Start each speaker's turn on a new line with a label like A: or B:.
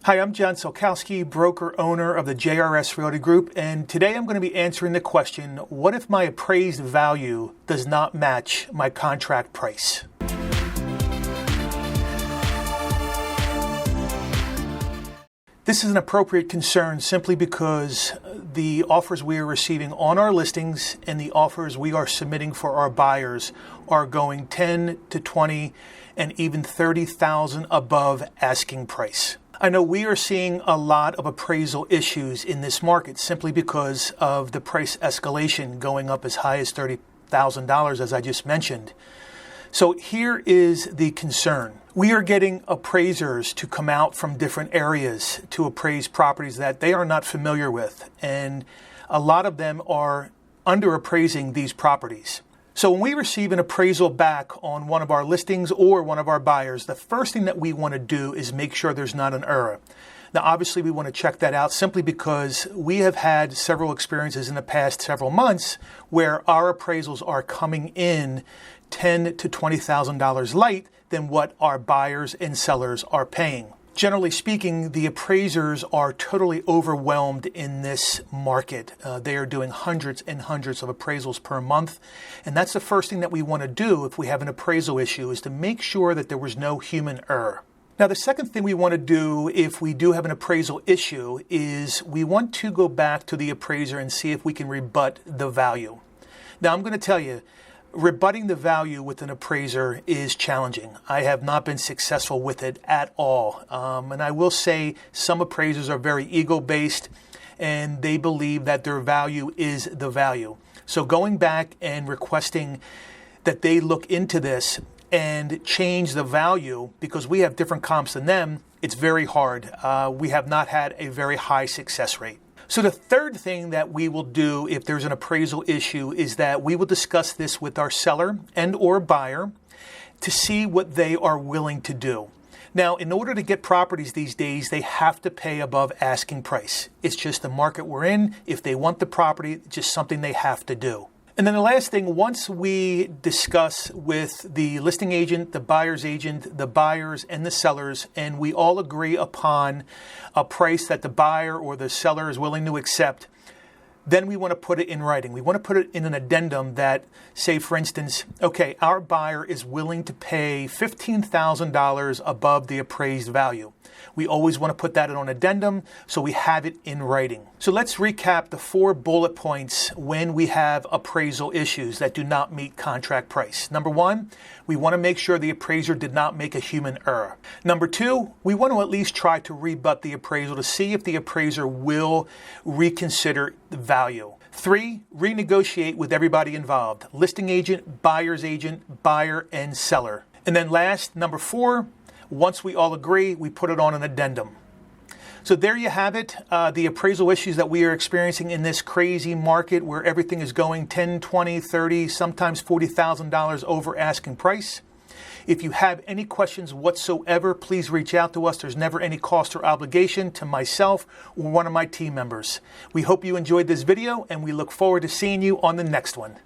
A: Hi, I'm John Solkowski, broker owner of the JRS Realty Group, and today I'm going to be answering the question, what if my appraised value does not match my contract price? This is an appropriate concern simply because the offers we are receiving on our listings and the offers we are submitting for our buyers are going 10 to 20 and even 30,000 above asking price. I know we are seeing a lot of appraisal issues in this market simply because of the price escalation going up as high as $30,000, as I just mentioned. So here is the concern. We are getting appraisers to come out from different areas to appraise properties that they are not familiar with, and a lot of them are under-appraising these properties. So when we receive an appraisal back on one of our listings or one of our buyers, the first thing that we want to do is make sure there's not an error. Now, obviously, we want to check that out simply because we have had several experiences in the past several months where our appraisals are coming in $10,000 to $20,000 light than what our buyers and sellers are paying. Generally speaking, the appraisers are totally overwhelmed in this market. They are doing hundreds and hundreds of appraisals per month. And that's the first thing that we want to do if we have an appraisal issue, is to make sure that there was no human error. Now, the second thing we want to do if we do have an appraisal issue is we want to go back to the appraiser and see if we can rebut the value. Now, I'm going to tell you, rebutting the value with an appraiser is challenging. I have not been successful with it at all. And I will say some appraisers are very ego-based and they believe that their value is the value. So going back and requesting that they look into this and change the value, because we have different comps than them, it's very hard. We have not had a very high success rate. So the third thing that we will do if there's an appraisal issue is that we will discuss this with our seller and or buyer to see what they are willing to do. Now, in order to get properties these days, they have to pay above asking price. It's just the market we're in. If they want the property, it's just something they have to do. And then the last thing, once we discuss with the listing agent, the buyer's agent, the buyers and the sellers, and we all agree upon a price that the buyer or the seller is willing to accept, then we want to put it in writing. We want to put it in an addendum that, say, for instance, okay, our buyer is willing to pay $15,000 above the appraised value. We always want to put that in an addendum so we have it in writing. So let's recap the 4 bullet points when we have appraisal issues that do not meet contract price. Number 1, we want to make sure the appraiser did not make a human error. Number 2, we want to at least try to rebut the appraisal to see if the appraiser will reconsider the value. 3, renegotiate with everybody involved: listing agent, buyer's agent, buyer, and seller. And then last, number 4, once we all agree, we put it on an addendum. So there you have it, the appraisal issues that we are experiencing in this crazy market where everything is going 10, 20, 30, sometimes $40,000 over asking price. If you have any questions whatsoever, please reach out to us. There's never any cost or obligation to myself or one of my team members. We hope you enjoyed this video and we look forward to seeing you on the next one.